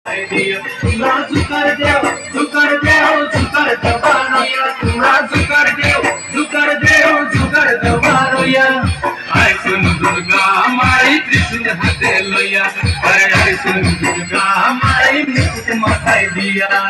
तुला झुकर देव झुकर देव झुकर दबानोया तुला झुकर देव झुकर दबानोया आय सुन दुर्गा माई त्रिशूल हाथे लोया अरे आय सुन दुर्गा माई मुकुट माथाय दिया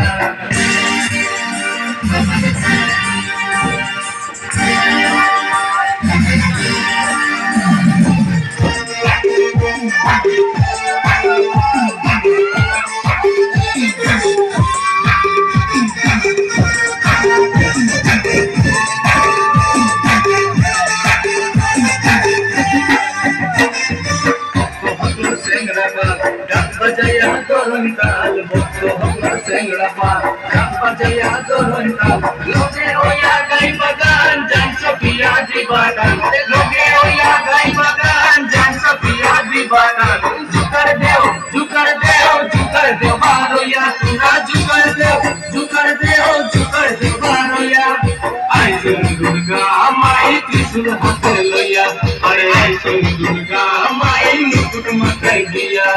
बजया दोरंताल बक्को हमर सेंगड़ापा बजया दोरंताल लोगे होया गाय बगान जान सफिया दीवाना लोगे होया गाय बगान जान सफिया दीवाना झुकर देव बारोया तुरा झुकर देव बारोया आई सुन दुर्गा माई त्रिशूल हाथे लोया अरे आई सुन दुर्गा माई मुकुट माथाय दिया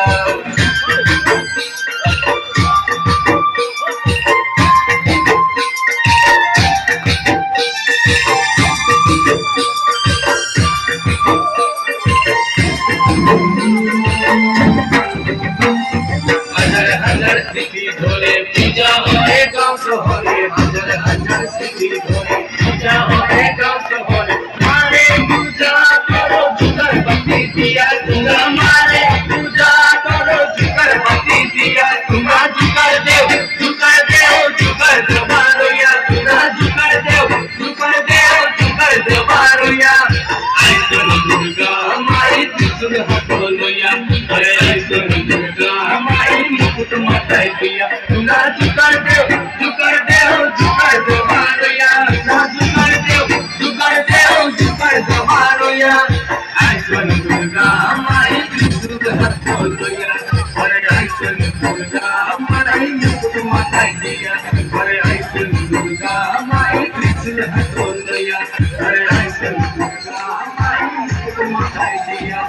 हजार सिटी ढोले पूजा होए गाँव शहरे हजार सिटी ढोले पूजा होए गाँव शहरे मारे पूजा करो झुकर बत्ती दिया तुंगा मारे पूजा करो झुकर बत्ती दिया तुंगा झुकर देव बारोया तुंगा झुकर देव बारोया आई सुन दुर्गा माई त्रिशूल हाथो लोया अरे आई सुन दुर्गा माई मुकुट माथाय दिया तुंगा झुकर देव बारोया झुकर देव बारोया आई सुन दुर्गा माई त्रिशूल हाथो लोया अरे आई सुन दुर्गा माई मुकुट माथाय दिया अरे आई सुन दुर्गा माई त्रिशूल हाथो लोया अरे आई सुन दुर्गा माई मुकुट माथाय दिया